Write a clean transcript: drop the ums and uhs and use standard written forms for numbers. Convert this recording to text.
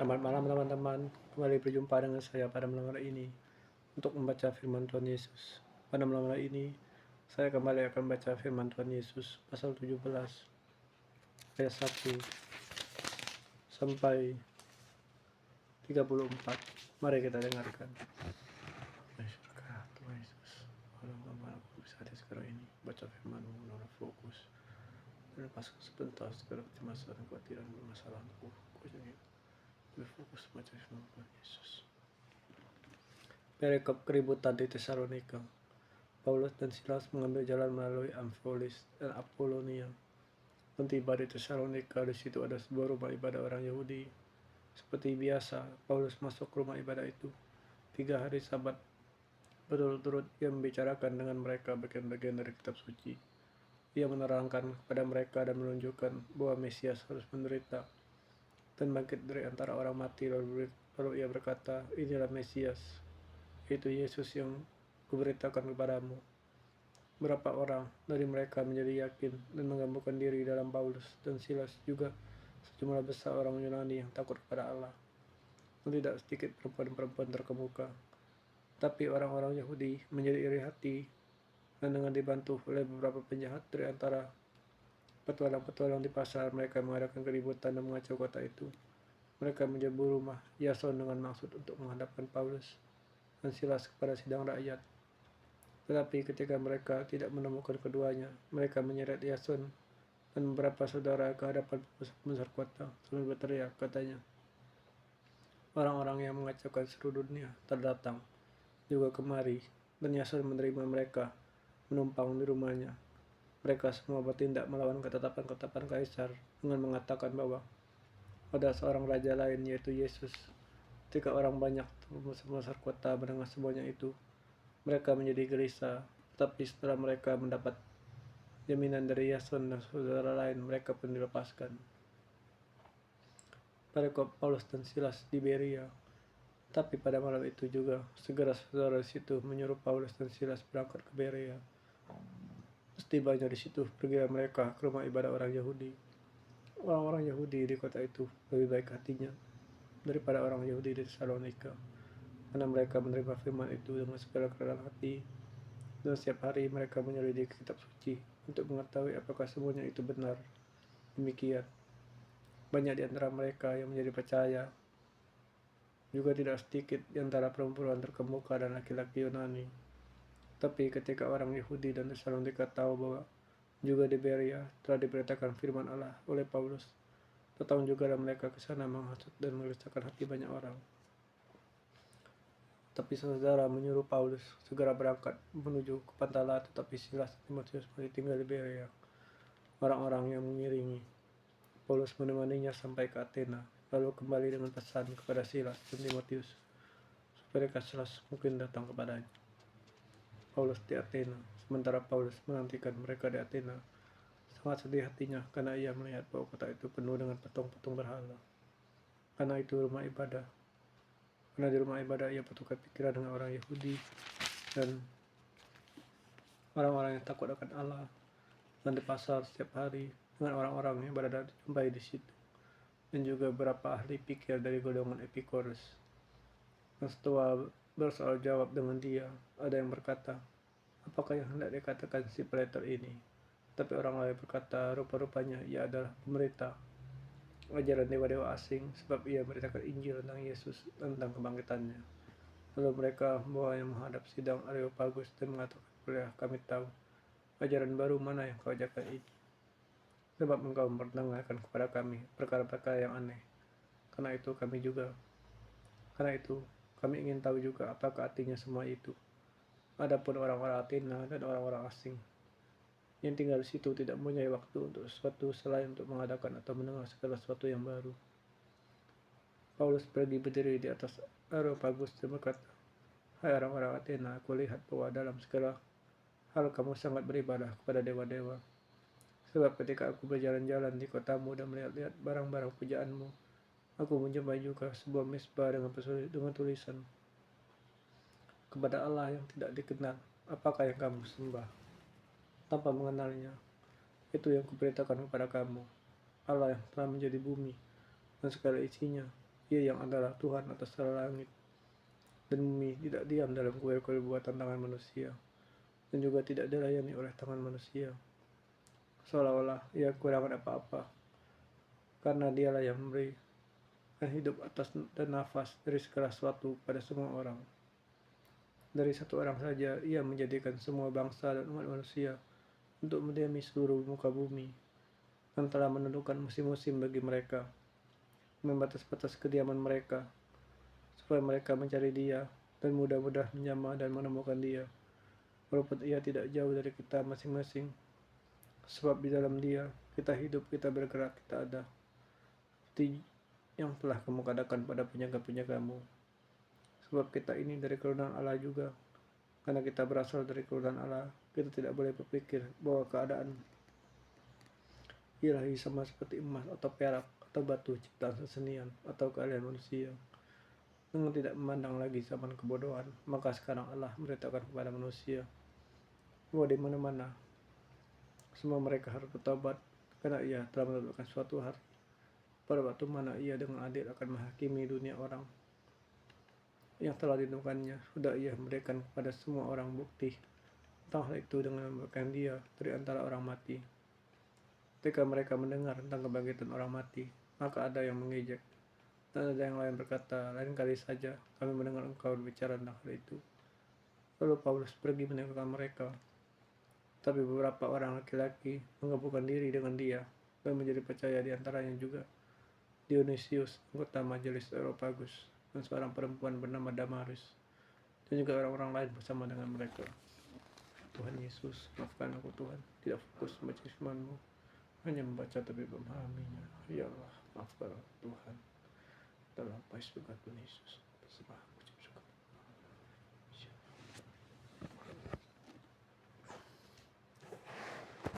Selamat malam teman-teman, kembali berjumpa dengan saya pada malam hari ini untuk membaca firman Tuhan Yesus. Pada malam hari ini, saya kembali akan membaca firman Tuhan Yesus pasal 17 ayat 1 sampai 34. Mari kita dengarkan. Tuhan Yesus, malam aku bisa hadir sekarang ini, baca firman-Mu dengan fokus dan lepaskan sebentar segala kecemasan, kekhawatiran, permasalahanku. Berfokus baca firman Tuhan Yesus. Perikop keributan di Tesalonika. Paulus dan Silas mengambil jalan melalui Amfipolis dan Apolonia. Dan tiba di Tesalonika, di situ ada sebuah rumah ibadah orang Yahudi. Seperti biasa, Paulus masuk ke rumah ibadah itu. 3 hari Sabat berturut-turut ia membicarakan dengan mereka bagian-bagian dari kitab suci. Ia menerangkan kepada mereka dan menunjukkan bahwa Mesias harus menderita dan bangkit dari antara orang mati. Lalu ia berkata, inilah Mesias, yaitu Yesus yang kuberitakan kepadamu. Berapa orang dari mereka menjadi yakin dan menggabungkan diri dalam Paulus dan Silas, juga sejumlah besar orang Yunani yang takut kepada Allah. Dan tidak sedikit perempuan-perempuan terkemuka. Tapi orang-orang Yahudi menjadi iri hati, dan dengan dibantu oleh beberapa penjahat dari antara petualang-petualang di pasar, mereka mengadakan keributan dan mengacau kota itu. Mereka menjebu rumah Yason dengan maksud untuk menghadapkan Paulus dan Silas kepada sidang rakyat. Tetapi ketika mereka tidak menemukan keduanya, mereka menyeret Yason dan beberapa saudara ke hadapan pembesar kota sambil berteriak, katanya, orang-orang yang mengacaukan seluruh dunia terdatang juga kemari, dan Yason menerima mereka menumpang di rumahnya. Mereka semua bertindak melawan ketetapan-ketetapan kaisar dengan mengatakan bahwa ada seorang raja lain, yaitu Yesus. Ketika orang banyak pembesar kota mendengar semuanya itu, mereka menjadi gelisah. Tetapi setelah mereka mendapat jaminan dari Yason dan saudara lain, mereka pun dilepaskan. Perikop Paulus dan Silas di Berea. Tapi pada malam itu juga, segera saudara di situ menyuruh Paulus dan Silas berangkat ke Berea. Setibanya di situ, pergilah mereka ke rumah ibadah orang Yahudi. Orang-orang Yahudi di kota itu lebih baik hatinya daripada orang Yahudi di Tesalonika, karena mereka menerima firman itu dengan segala kerendahan hati, dan setiap hari mereka menyelidiki kitab suci untuk mengetahui apakah semuanya itu benar. Demikian, banyak di antara mereka yang menjadi percaya, juga tidak sedikit di antara perempuan terkemuka dan laki-laki Yunani. Tapi ketika orang Yahudi dan Tesalonika tahu bahwa juga di Berea telah diberitakan firman Allah oleh Paulus, datang juga mereka ke sana menghasut dan meresahkan hati banyak orang. Tapi saudara menyuruh Paulus segera berangkat menuju ke Pantala, tetapi Silas dan Timotius masih tinggal di Berea. Orang-orang yang mengiringi Paulus menemaninya sampai ke Athena, lalu kembali dengan pesan kepada Silas dan Timotius supaya mereka Silas mungkin datang kepadanya. Paulus di Athena. Sementara Paulus menantikan mereka di Athena, sangat sedih hatinya karena ia melihat bahwa kota itu penuh dengan patung-patung berhala. Karena itu rumah ibadah. Karena di rumah ibadah ia bertukar pikiran dengan orang Yahudi dan orang-orang yang takut akan Allah, dan di pasar setiap hari dengan orang-orang yang berada jumpai di situ, dan juga beberapa ahli pikir dari golongan Epikureus. Dan setelah bersoal jawab dengan dia, ada yang berkata, apakah yang hendak dikatakan si Plato ini? Tapi orang lain berkata, rupa-rupanya ia adalah pemerintah ajaran dewa-dewa asing, sebab ia beritakan Injil tentang Yesus dan tentang kebangkitannya. Lalu mereka membawanya menghadap sidang Areopagus dan mengatakan, boleh kami tahu ajaran baru mana yang kau ajarkan ini? Sebab engkau memperdengarkan kepada kami perkara-perkara yang aneh. Karena itu kami ingin tahu juga apakah artinya semua itu. Adapun orang-orang Athena dan orang-orang asing yang tinggal di situ tidak mempunyai waktu untuk sesuatu selain untuk mengadakan atau mendengar segala sesuatu yang baru. Paulus pergi berdiri di atas Areopagus dan berkata, hai orang-orang Athena, aku lihat bahwa dalam segala hal kamu sangat beribadah kepada dewa-dewa. Sebab ketika aku berjalan-jalan di kotamu dan melihat-lihat barang-barang pujaanmu, aku menjumpai juga sebuah mezbah dengan tulisan, kepada Allah yang tidak dikenal, apakah yang kamu sembah? Tanpa mengenalnya, itu yang kuberitakan kepada kamu, Allah yang telah menjadi bumi dan segala isinya, Ia yang adalah Tuhan atas segala langit dan bumi, tidak diam dalam kuil-kuil buatan tangan manusia, dan juga tidak dilayani oleh tangan manusia, seolah-olah ia kekurangan apa-apa, karena dialah yang memberi dan hidup atas dan nafas dari segala sesuatu pada semua orang. Dari satu orang saja ia menjadikan semua bangsa dan umat manusia untuk mendiami seluruh muka bumi, dan telah menentukan musim-musim bagi mereka, membatas-batas kediaman mereka, supaya mereka mencari Dia dan mudah-mudah menjamah dan menemukan Dia, walaupun Ia tidak jauh dari kita masing-masing. Sebab di dalam Dia kita hidup, kita bergerak, kita ada, seperti yang telah kamu katakan pada penjaga-penjagamu. Sebab kita ini dari keturunan Allah juga. Karena kita berasal dari keturunan Allah, kita tidak boleh berpikir bahwa keadaan ilahi sama seperti emas atau perak atau batu ciptaan sesenian atau keahlian manusia. Dengan tidak memandang lagi zaman kebodohan, maka sekarang Allah memberitakan kepada manusia bahwa di mana-mana semua mereka harus bertobat, karena Ia telah menentukan suatu hari pada waktu mana Ia dengan adil akan menghakimi dunia orang. Yang telah ditentukannya sudah Ia memberikan kepada semua orang bukti tentang hal itu dengan memberikan Dia dari antara orang mati. Ketika mereka mendengar tentang kebangkitan orang mati, maka ada yang mengejek, dan ada yang lain berkata, lain kali saja kami mendengar engkau berbicara tentang hal itu. Lalu Paulus pergi meninggalkan mereka. Tapi beberapa orang laki-laki menggabungkan diri dengan dia dan menjadi percaya, di antaranya juga Dionysius, anggota majelis Areopagus, dan seorang perempuan bernama Damaris, dan juga orang-orang lain bersama dengan mereka. Tuhan Yesus, maafkan aku Tuhan, tidak fokus membaca firman-Mu, hanya membaca tapi belum memahaminya. Ya Allah, maafkan aku Tuhan. Dalam surga Tuhan Yesus, berserah